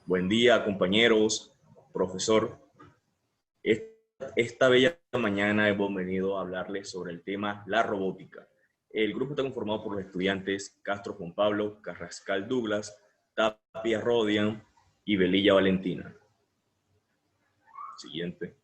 Buen día, compañeros, profesor. Esta bella mañana hemos venido a hablarles sobre el tema la robótica. El grupo está conformado por los estudiantes Castro Juan Pablo, Carrascal Douglas, Tapia Rodian y Velilla Valentina. Siguiente.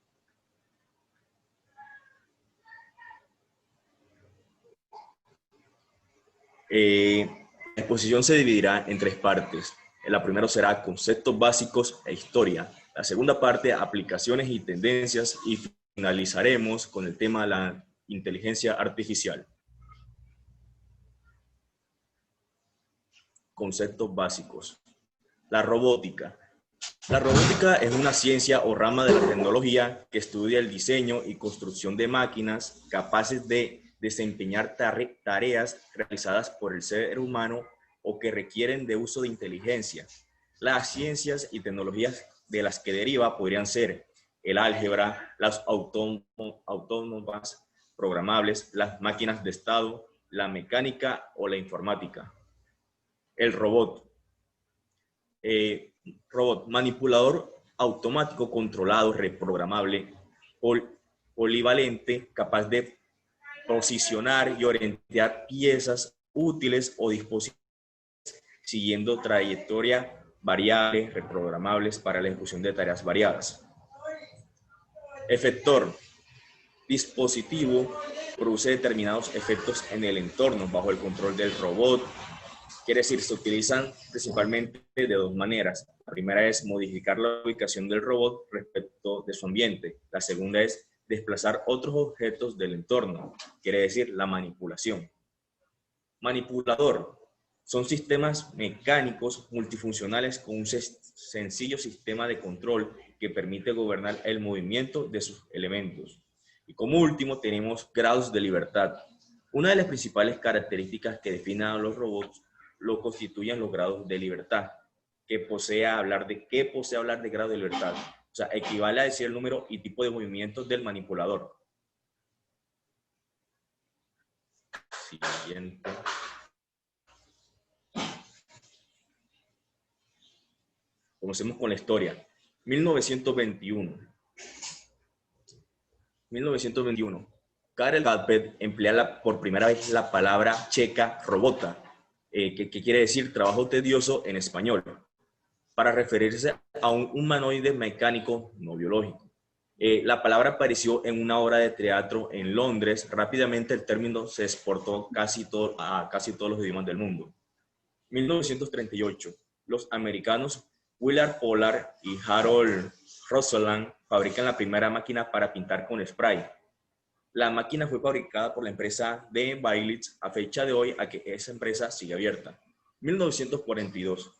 La exposición se dividirá en tres partes. La primera será conceptos básicos e historia. La segunda parte, aplicaciones y tendencias. Y finalizaremos con el tema de la inteligencia artificial. Conceptos básicos. La robótica. La robótica es una ciencia o rama de la tecnología que estudia el diseño y construcción de máquinas capaces de desempeñar tareas realizadas por el ser humano o que requieren de uso de inteligencia. Las ciencias y tecnologías de las que deriva podrían ser el álgebra, las autónomas programables, las máquinas de estado, la mecánica o la informática. El robot. Robot, manipulador automático controlado, reprogramable, polivalente, capaz de posicionar y orientar piezas útiles o dispositivos siguiendo trayectoria variables, reprogramables para la ejecución de tareas variadas. Efector, dispositivo, produce determinados efectos en el entorno bajo el control del robot. Quiere decir, se utilizan principalmente de dos maneras. La primera es modificar la ubicación del robot respecto de su ambiente. La segunda es desplazar otros objetos del entorno. Quiere decir, la manipulación. Manipulador. Son sistemas mecánicos multifuncionales con un sencillo sistema de control que permite gobernar el movimiento de sus elementos. Y como último tenemos grados de libertad. Una de las principales características que definen a los robots lo constituyen los grados de libertad. ¿Qué posee hablar de grado de libertad? O sea, equivale a decir el número y tipo de movimientos del manipulador. Siguiente. Comencemos con la historia. 1921. Karel Gapet emplea por primera vez la palabra checa robota, que quiere decir trabajo tedioso en español, para referirse a un humanoide mecánico no biológico. La palabra apareció en una obra de teatro en Londres. Rápidamente el término se exportó a casi todos los idiomas del mundo. 1938. Los americanos Willard Pollard y Harold Rosalind fabrican la primera máquina para pintar con spray. La máquina fue fabricada por la empresa de Bailitz. A fecha de hoy, a que esa empresa sigue abierta. 1942.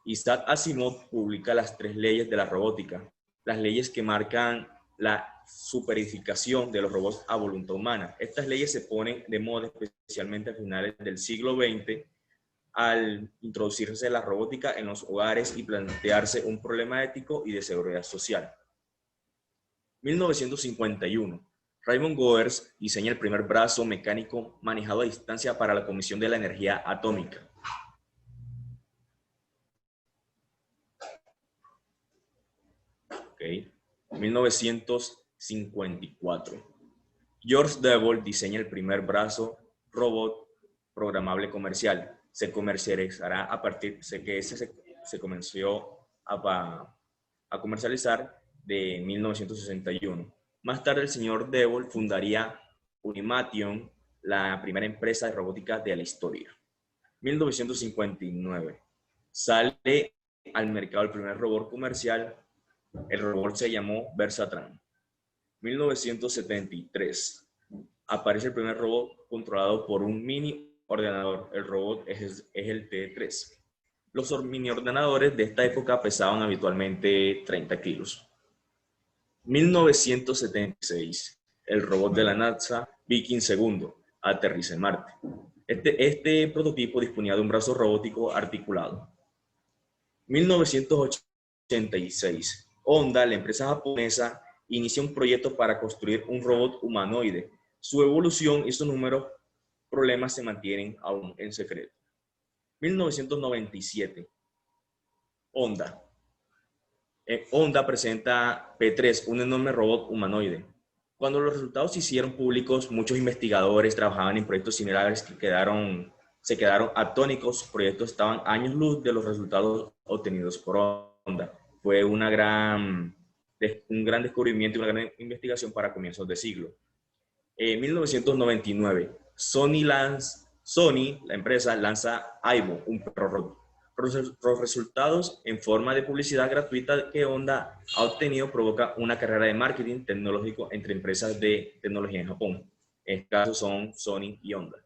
Isaac Asimov publica las 3 leyes de la robótica, las leyes que marcan la superificación de los robots a voluntad humana. Estas leyes se ponen de moda especialmente a finales del siglo XX al introducirse la robótica en los hogares y plantearse un problema ético y de seguridad social. 1951. Raymond Goers diseña el primer brazo mecánico manejado a distancia para la Comisión de la Energía Atómica. Okay. 1954. George Devol diseña el primer brazo robot programable comercial. Se comercializará a partir de que se comenzó a comercializar de 1961. Más tarde el señor Devol fundaría Unimation, la primera empresa de robótica de la historia. 1959. Sale al mercado el primer robot comercial. El robot se llamó Versatran. 1973. Aparece el primer robot controlado por un mini ordenador. El robot es el T3. Los mini ordenadores de esta época pesaban habitualmente 30 kilos. 1976. El robot de la NASA Viking II aterriza en Marte. Este prototipo disponía de un brazo robótico articulado. 1986. Honda, la empresa japonesa, inicia un proyecto para construir un robot humanoide. Su evolución y sus números problemas se mantienen aún en secreto. 1997. Honda. Honda presenta P3, un enorme robot humanoide. Cuando los resultados se hicieron públicos, muchos investigadores trabajaban en proyectos similares que se quedaron atónicos. Sus proyectos estaban años luz de los resultados obtenidos por Honda. Fue un gran descubrimiento y una gran investigación para comienzos de siglo. En 1999, Sony, la empresa, lanza Aibo, un perro robot. Los resultados en forma de publicidad gratuita que Honda ha obtenido provoca una carrera de marketing tecnológico entre empresas de tecnología en Japón. En este caso son Sony y Honda.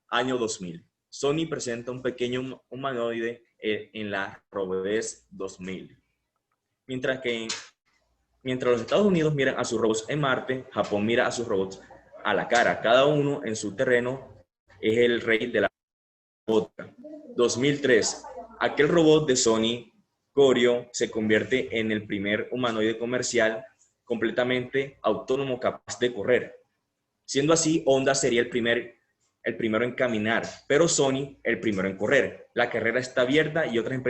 Año 2000. Sony presenta un pequeño humanoide en la Robodez 2000. Mientras los Estados Unidos miran a sus robots en Marte, Japón mira a sus robots a la cara. Cada uno en su terreno es el rey de la robótica. 2003. Aquel robot de Sony, Goryeo, se convierte en el primer humanoide comercial completamente autónomo capaz de correr. Siendo así, Honda sería el primero en caminar, pero Sony el primero en correr. La carrera está abierta y otras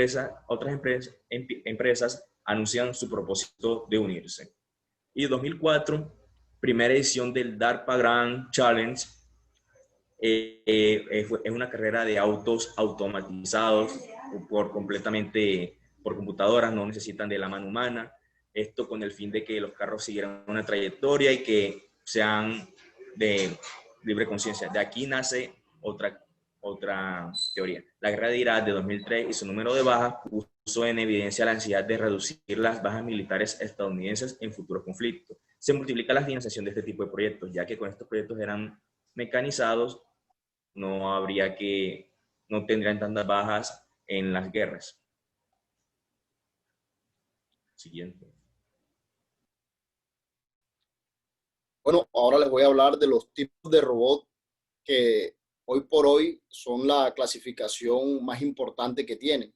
empresas anuncian su propósito de unirse. Y 2004, primera edición del DARPA Grand Challenge. Es una carrera de autos automatizados completamente por computadoras, no necesitan de la mano humana. Esto con el fin de que los carros siguieran una trayectoria y que sean de libre conciencia. De aquí nace otra teoría. La guerra de Irak de 2003 y su número de bajas puso en evidencia la necesidad de reducir las bajas militares estadounidenses en futuros conflictos. Se multiplica la financiación de este tipo de proyectos, ya que con estos proyectos eran mecanizados, no tendrían tantas bajas en las guerras. Siguiente. Bueno, ahora les voy a hablar de los tipos de robot que hoy por hoy son la clasificación más importante que tienen,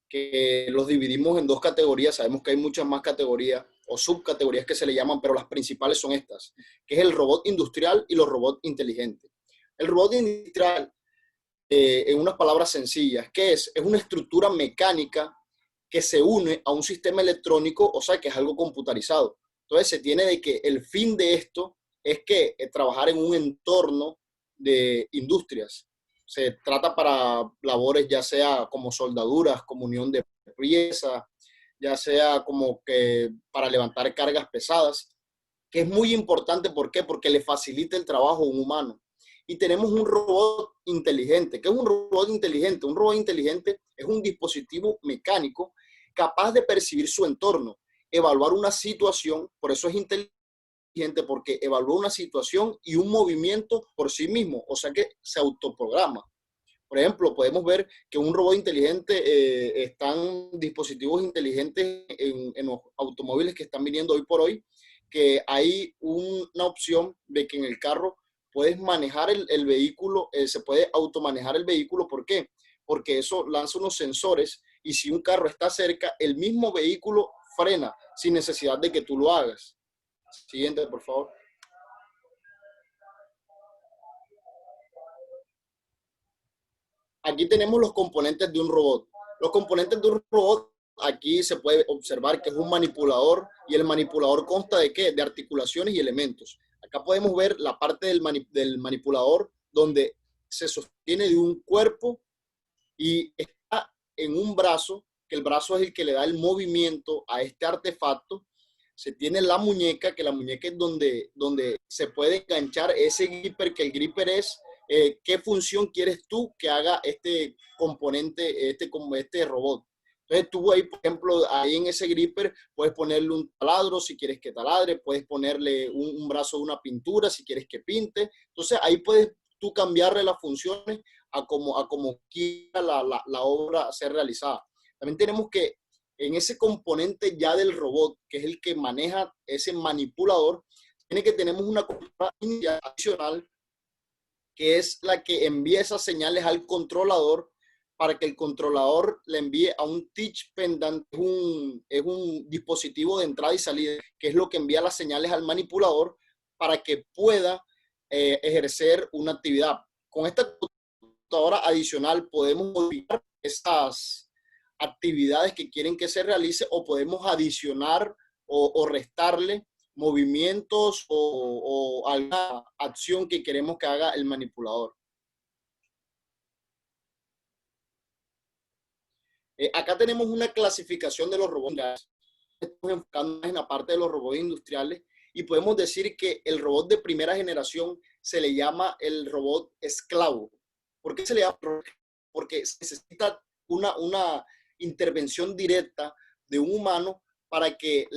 que los dividimos en dos categorías. Sabemos que hay muchas más categorías o subcategorías que se le llaman, pero las principales son estas, que es el robot industrial y los robots inteligentes. El robot industrial, en unas palabras sencillas, ¿qué es? Es una estructura mecánica que se une a un sistema electrónico, o sea, que es algo computarizado. Entonces se tiene de que el fin de esto es que trabajar en un entorno de industrias. Se trata para labores ya sea como soldaduras, como unión de piezas, ya sea como que para levantar cargas pesadas, que es muy importante. ¿Por qué? Porque le facilita el trabajo a un humano. Y tenemos un robot inteligente. ¿Qué es un robot inteligente? Un robot inteligente es un dispositivo mecánico capaz de percibir su entorno, evaluar una situación, por eso es inteligente, porque evalúa una situación y un movimiento por sí mismo, o sea que se autoprograma. Por ejemplo, podemos ver que un robot inteligente, están dispositivos inteligentes en los automóviles que están viniendo hoy por hoy, que hay una opción de que en el carro puedes manejar el vehículo, se puede automanejar el vehículo. ¿Por qué? Porque eso lanza unos sensores y si un carro está cerca, el mismo vehículo frena sin necesidad de que tú lo hagas. Siguiente, por favor. Aquí tenemos los componentes de un robot. Los componentes de un robot, aquí se puede observar que es un manipulador y el manipulador consta de ¿qué? De articulaciones y elementos. Acá podemos ver la parte del manipulador donde se sostiene de un cuerpo y está en un brazo, que el brazo es el que le da el movimiento a este artefacto. Se tiene la muñeca, que la muñeca es donde se puede enganchar ese gripper, que el gripper es qué función quieres tú que haga este componente, este robot. Entonces tú ahí, por ejemplo, ahí en ese gripper puedes ponerle un taladro si quieres que taladre, puedes ponerle un brazo de una pintura si quieres que pinte. Entonces ahí puedes tú cambiarle las funciones a como quiera la obra ser realizada. También tenemos que en ese componente ya del robot, que es el que maneja ese manipulador, tiene que tenemos una computadora adicional que es la que envía esas señales al controlador para que el controlador le envíe a un touch pendant, es un dispositivo de entrada y salida, que es lo que envía las señales al manipulador para que pueda ejercer una actividad. Con esta computadora adicional podemos modificar actividades que quieren que se realice, o podemos adicionar o restarle movimientos o alguna acción que queremos que haga el manipulador. Acá tenemos una clasificación de los robots. Estamos enfocando en la parte de los robots industriales y podemos decir que el robot de primera generación se le llama el robot esclavo. ¿Por qué se le llama? Porque se necesita una intervención directa de un humano para que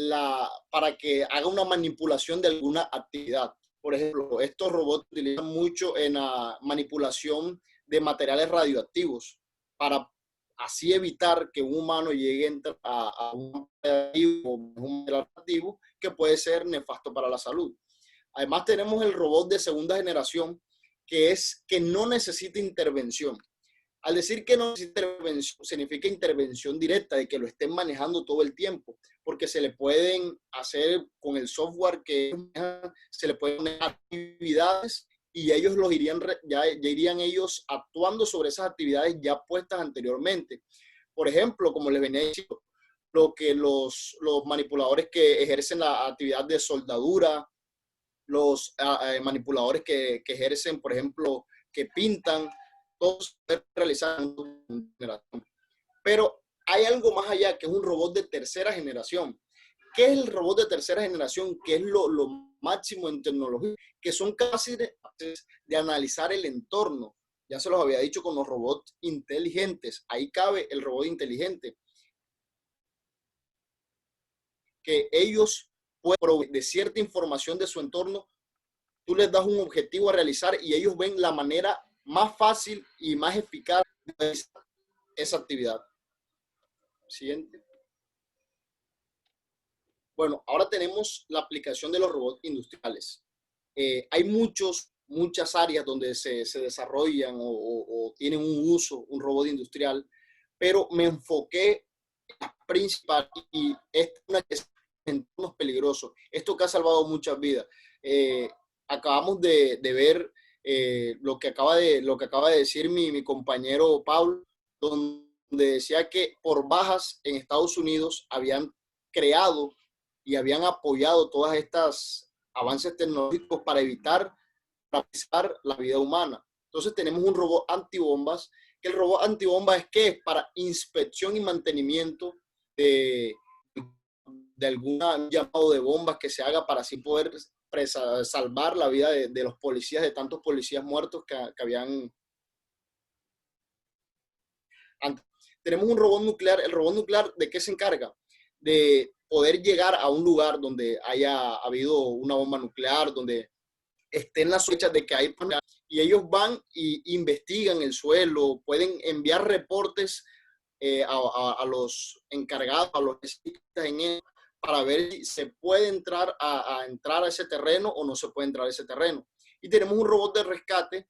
haga una manipulación de alguna actividad. Por ejemplo, estos robots se utilizan mucho en la manipulación de materiales radioactivos para así evitar que un humano llegue a un material radioactivo que puede ser nefasto para la salud. Además tenemos el robot de segunda generación que no necesita intervención. Al decir que no necesita intervención, significa intervención directa, de que lo estén manejando todo el tiempo, porque se le pueden hacer con el software que se le pueden poner actividades y ellos ya irían ellos actuando sobre esas actividades ya puestas anteriormente. Por ejemplo, como les venía diciendo, lo que los manipuladores que ejercen la actividad de soldadura, los manipuladores que ejercen, por ejemplo, que pintan, todos se realizan. Pero hay algo más allá, que es un robot de tercera generación. ¿Qué es el robot de tercera generación? ¿Qué es lo máximo en tecnología? Que son capaces de analizar el entorno. Ya se los había dicho con los robots inteligentes. Ahí cabe el robot inteligente. Que ellos pueden proveer de cierta información de su entorno. Tú les das un objetivo a realizar y ellos ven la manera más fácil y más eficaz de realizar esa actividad. Siguiente. Bueno, ahora tenemos la aplicación de los robots industriales. Hay muchas áreas donde se desarrollan o tienen un uso, un robot industrial, pero me enfoqué en la principal y esta es una que es en entornos peligrosos. Esto que ha salvado muchas vidas. Acabamos de ver lo que acaba de decir mi compañero Pablo, donde decía que por bajas en Estados Unidos habían creado y habían apoyado todas estas avances tecnológicos para evitar la vida humana. Entonces tenemos un robot antibombas, que el robot antibombas es que es para inspección y mantenimiento de algún llamado de bombas que se haga para así poder salvar la vida de los policías, de tantos policías muertos que habían antes. Tenemos un robot nuclear. ¿El robot nuclear de qué se encarga? De poder llegar a un lugar donde haya habido una bomba nuclear, donde estén las sospechas de que hay, y ellos van y investigan el suelo, pueden enviar reportes a los encargados, a los especialistas en él, para ver si se puede entrar a ese terreno o no se puede entrar a ese terreno. Y tenemos un robot de rescate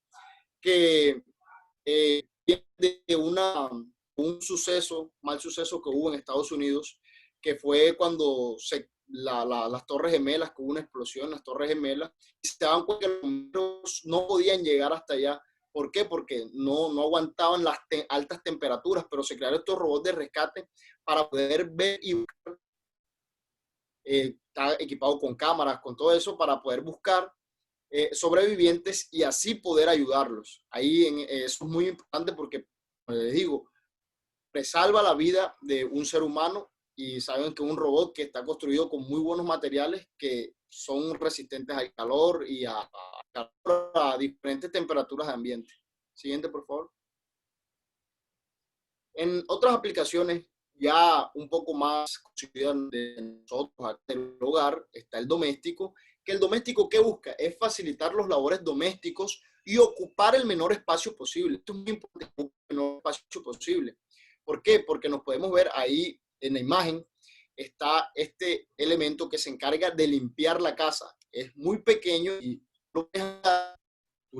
que viene de un mal suceso que hubo en Estados Unidos, que fue cuando las Torres Gemelas, que hubo una explosión en las Torres Gemelas, y se daban cuenta que los bomberos no podían llegar hasta allá. ¿Por qué? Porque no aguantaban las altas temperaturas, pero se crearon estos robots de rescate para poder ver y buscar. Está equipado con cámaras, con todo eso, para poder buscar sobrevivientes y así poder ayudarlos. Ahí eso es muy importante porque, como les digo, salva la vida de un ser humano, y saben que un robot que está construido con muy buenos materiales que son resistentes al calor y a diferentes temperaturas de ambiente. Siguiente, por favor. En otras aplicaciones ya un poco más conocidas de nosotros en el hogar está el doméstico, que el doméstico ¿qué busca? Es facilitar los labores domésticos y ocupar el menor espacio posible. Esto es muy importante, el menor espacio posible. ¿Por qué? Porque nos podemos ver ahí en la imagen, está este elemento que se encarga de limpiar la casa. Es muy pequeño y tú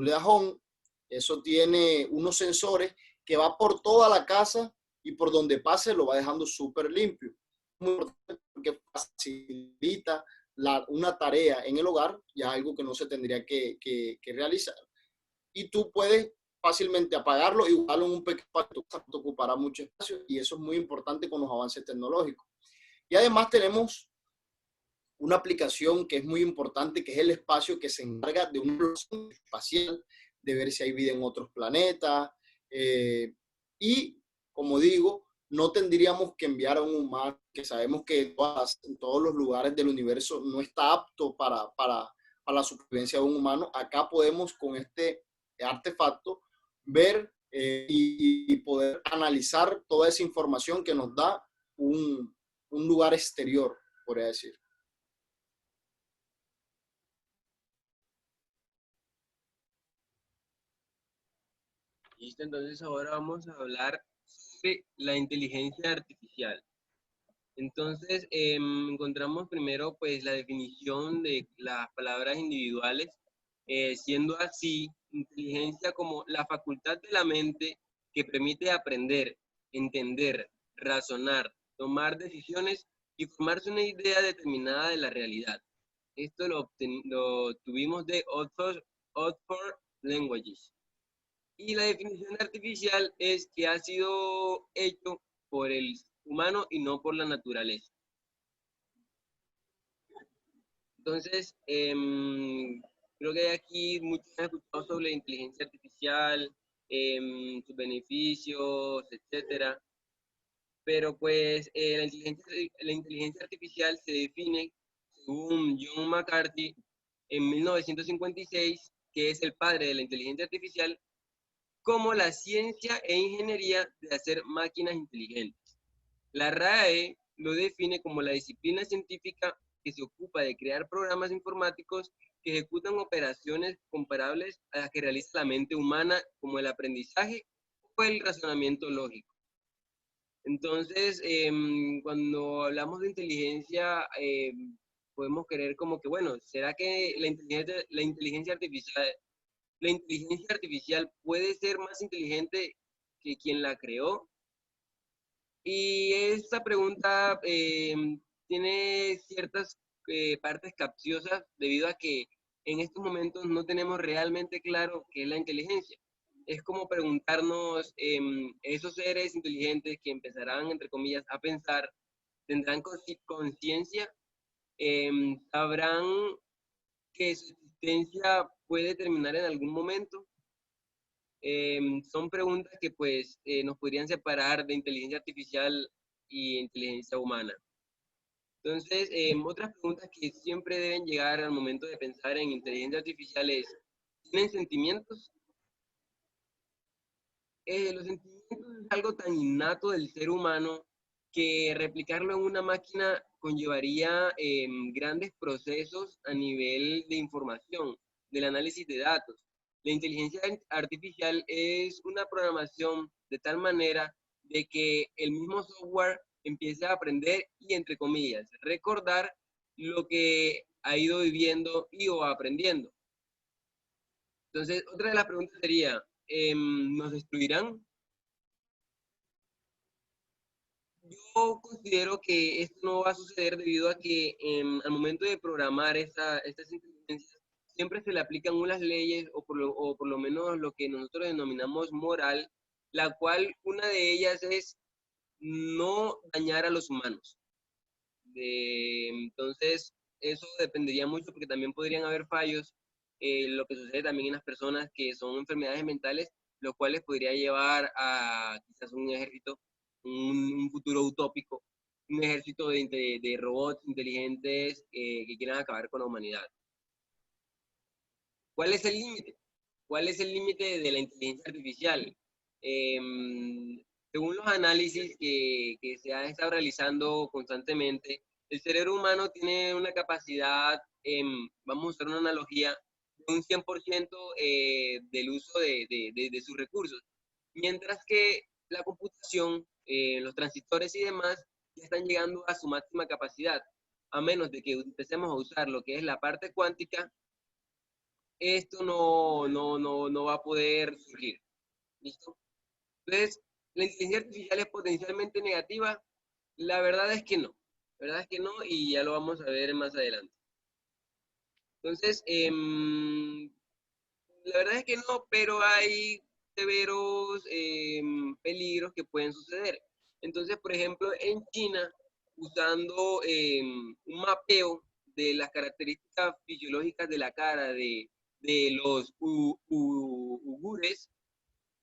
le das on, eso tiene unos sensores que va por toda la casa y por donde pase lo va dejando súper limpio. Muy importante porque facilita una tarea en el hogar, ya algo que no se tendría que realizar. Y tú puedes fácilmente apagarlo y guardarlo en un pequeño espacio, te ocupará mucho espacio y eso es muy importante con los avances tecnológicos. Y además tenemos una aplicación que es muy importante, que es el espacio, que se encarga de una exploración espacial, de ver si hay vida en otros planetas. Y, como digo, no tendríamos que enviar a un humano, que sabemos que en todos los lugares del universo no está apto para la supervivencia de un humano. Acá podemos, con este artefacto, ver y poder analizar toda esa información que nos da un lugar exterior, podría decir. Listo, entonces ahora vamos a hablar sobre la inteligencia artificial. Entonces, encontramos primero pues la definición de las palabras individuales, siendo así inteligencia como la facultad de la mente que permite aprender, entender, razonar, tomar decisiones y formarse una idea determinada de la realidad. Esto lo tuvimos de Oxford Languages. Y la definición artificial es que ha sido hecho por el humano y no por la naturaleza. Entonces, creo que aquí muchos han escuchado sobre la inteligencia artificial, sus beneficios, etcétera. Pero pues la inteligencia artificial se define, según John McCarthy, en 1956, que es el padre de la inteligencia artificial, como la ciencia e ingeniería de hacer máquinas inteligentes. La RAE lo define como la disciplina científica que se ocupa de crear programas informáticos que ejecutan operaciones comparables a las que realiza la mente humana, como el aprendizaje o el razonamiento lógico. Entonces, cuando hablamos de inteligencia, podemos creer como que, bueno, ¿será que la inteligencia artificial puede ser más inteligente que quien la creó? Y esta pregunta tiene ciertas partes capciosas debido a que en estos momentos no tenemos realmente claro qué es la inteligencia. Es como preguntarnos, esos seres inteligentes que empezarán, entre comillas, a pensar, ¿tendrán conciencia? ¿Sabrán que su existencia puede terminar en algún momento? Son preguntas que pues nos podrían separar de inteligencia artificial y inteligencia humana. Entonces, otras preguntas que siempre deben llegar al momento de pensar en inteligencia artificial es, ¿tienen sentimientos? Los sentimientos es algo tan innato del ser humano que replicarlo en una máquina conllevaría grandes procesos a nivel de información, del análisis de datos. La inteligencia artificial es una programación de tal manera de que el mismo software empiece a aprender y, entre comillas, recordar lo que ha ido viviendo y o aprendiendo. Entonces, otra de las preguntas sería, ¿nos destruirán? Yo considero que esto no va a suceder debido a que al momento de programar estas inteligencias siempre se le aplican unas leyes o por lo menos lo que nosotros denominamos moral, la cual una de ellas es no dañar a los humanos. Entonces, eso dependería mucho porque también podrían haber fallos, lo que sucede también en las personas que son enfermedades mentales, lo cual les podría llevar a quizás un ejército, un futuro utópico, un ejército de robots inteligentes que quieran acabar con la humanidad. ¿Cuál es el límite? ¿Cuál es el límite de la inteligencia artificial? Según los análisis que se han estado realizando constantemente, el cerebro humano tiene una capacidad, vamos a usar una analogía, de un 100% del uso de sus recursos, mientras que la computación, los transistores y demás, ya están llegando a su máxima capacidad. A menos de que empecemos a usar lo que es la parte cuántica, esto no va a poder surgir. ¿Listo? Entonces, ¿la inteligencia artificial es potencialmente negativa? La verdad es que no. La verdad es que no y ya lo vamos a ver más adelante. Entonces, la verdad es que no, pero hay severos peligros que pueden suceder. Entonces, por ejemplo, en China, usando un mapeo de las características fisiológicas de la cara de los uigures,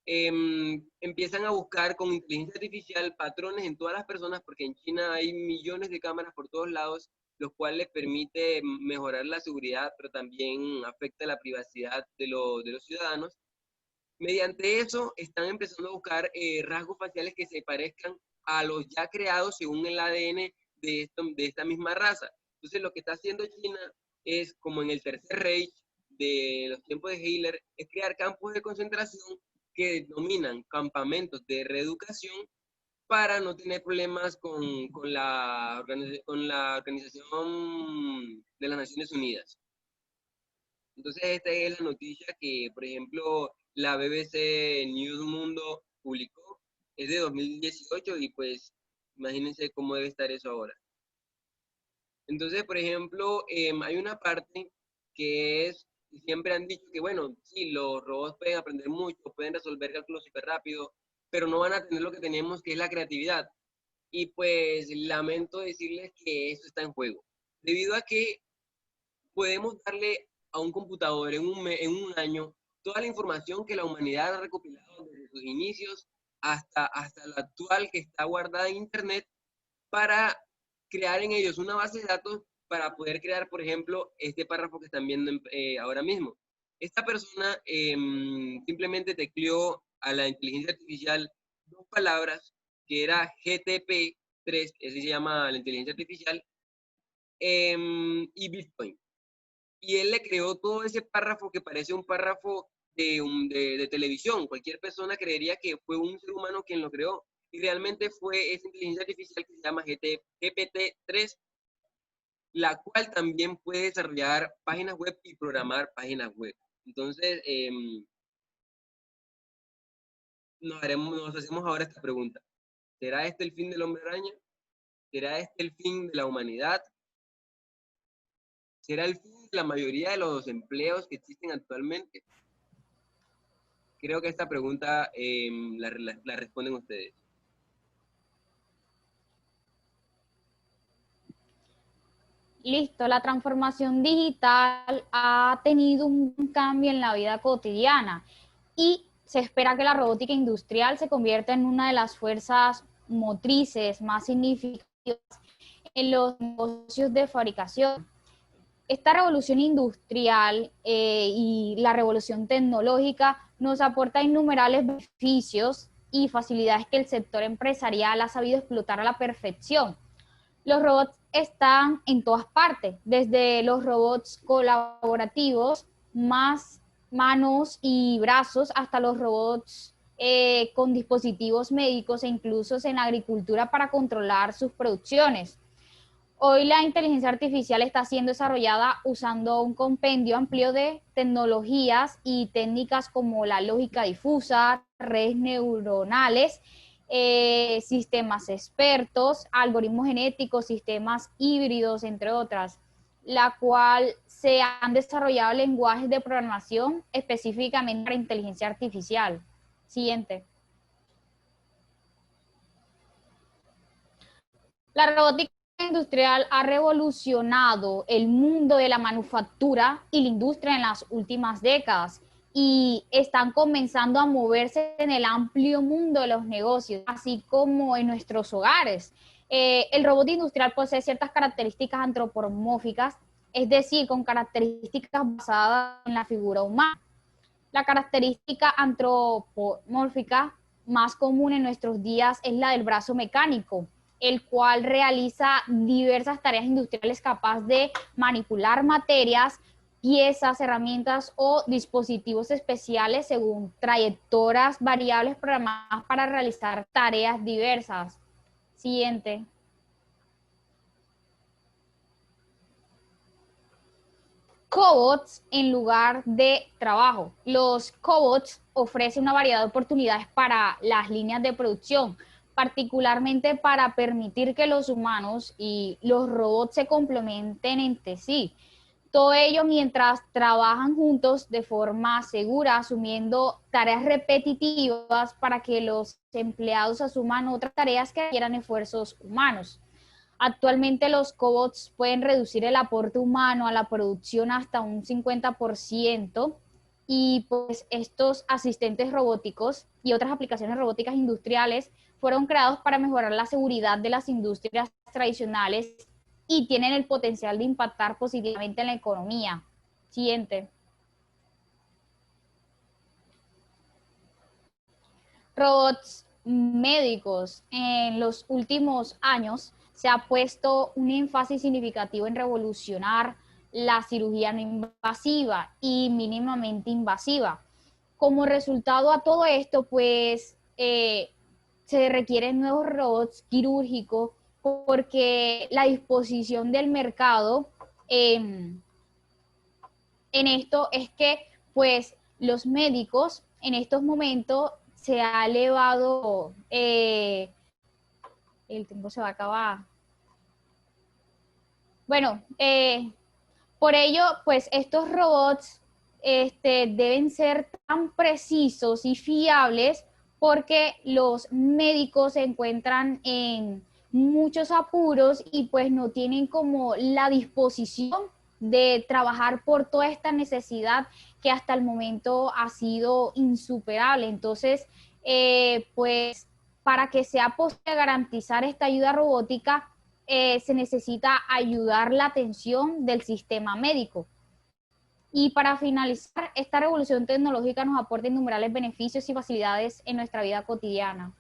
empiezan a buscar con inteligencia artificial patrones en todas las personas, porque en China hay millones de cámaras por todos lados, los cuales les permite mejorar la seguridad, pero también afecta la privacidad de los ciudadanos. Mediante eso están empezando a buscar rasgos faciales que se parezcan a los ya creados según el ADN de esta misma raza. Entonces lo que está haciendo China es, como en el Tercer Reich de los tiempos de Hitler, es crear campos de concentración que denominan campamentos de reeducación para no tener problemas con la Organización de las Naciones Unidas. Entonces esta es la noticia que, por ejemplo, la BBC News Mundo publicó, es de 2018 y pues imagínense cómo debe estar eso ahora. Entonces, por ejemplo, hay una parte que es, siempre han dicho que, bueno, sí, los robots pueden aprender mucho, pueden resolver cálculos súper rápido, pero no van a tener lo que tenemos, que es la creatividad. Y pues lamento decirles que eso está en juego, debido a que podemos darle a un computador en un año toda la información que la humanidad ha recopilado desde sus inicios hasta la actual, que está guardada en Internet, para crear en ellos una base de datos para poder crear, por ejemplo, este párrafo que están viendo ahora mismo. Esta persona simplemente tecleó a la inteligencia artificial dos palabras, que era GTP3, así se llama la inteligencia artificial, y Bitcoin. Y él le creó todo ese párrafo que parece un párrafo de televisión. Cualquier persona creería que fue un ser humano quien lo creó. Y realmente fue esa inteligencia artificial que se llama GPT-3, la cual también puede desarrollar páginas web y programar páginas web. Entonces, nos hacemos ahora esta pregunta. ¿Será este el fin del hombre araña? ¿Será este el fin de la humanidad? ¿Será el fin de la mayoría de los empleos que existen actualmente? Creo que esta pregunta la responden ustedes. Listo, la transformación digital ha tenido un cambio en la vida cotidiana y se espera que la robótica industrial se convierta en una de las fuerzas motrices más significativas en los negocios de fabricación. Esta revolución industrial y la revolución tecnológica nos aporta innumerables beneficios y facilidades que el sector empresarial ha sabido explotar a la perfección. Los robots están en todas partes, desde los robots colaborativos, más manos y brazos, hasta los robots con dispositivos médicos e incluso en la agricultura para controlar sus producciones. Hoy la inteligencia artificial está siendo desarrollada usando un compendio amplio de tecnologías y técnicas como la lógica difusa, redes neuronales, sistemas expertos, algoritmos genéticos, sistemas híbridos, entre otras, la cual se han desarrollado lenguajes de programación específicamente para inteligencia artificial. Siguiente. La robótica industrial ha revolucionado el mundo de la manufactura y la industria en las últimas décadas y están comenzando a moverse en el amplio mundo de los negocios, así como en nuestros hogares. El robot industrial posee ciertas características antropomórficas, es decir, con características basadas en la figura humana. La característica antropomórfica más común en nuestros días es la del brazo mecánico, el cual realiza diversas tareas industriales capaz de manipular materias, piezas, herramientas o dispositivos especiales según trayectorias variables programadas para realizar tareas diversas. Siguiente. Cobots en lugar de trabajo. Los cobots ofrecen una variedad de oportunidades para las líneas de producción, particularmente para permitir que los humanos y los robots se complementen entre sí. Todo ello mientras trabajan juntos de forma segura, asumiendo tareas repetitivas para que los empleados asuman otras tareas que requieran esfuerzos humanos. Actualmente los cobots pueden reducir el aporte humano a la producción hasta un 50%, y pues estos asistentes robóticos y otras aplicaciones robóticas industriales fueron creados para mejorar la seguridad de las industrias tradicionales y tienen el potencial de impactar positivamente en la economía. Siguiente. Robots médicos. En los últimos años se ha puesto un énfasis significativo en revolucionar la cirugía no invasiva y mínimamente invasiva. Como resultado a todo esto, pues se requieren nuevos robots quirúrgicos porque la disposición del mercado en esto es que pues los médicos en estos momentos se ha elevado, el tiempo se va a acabar. Bueno, por ello, pues estos robots deben ser tan precisos y fiables porque los médicos se encuentran en muchos apuros y pues no tienen como la disposición de trabajar por toda esta necesidad que hasta el momento ha sido insuperable. Entonces, pues para que sea posible garantizar esta ayuda robótica, se necesita ayudar la atención del sistema médico. Y para finalizar, esta revolución tecnológica nos aporta innumerables beneficios y facilidades en nuestra vida cotidiana.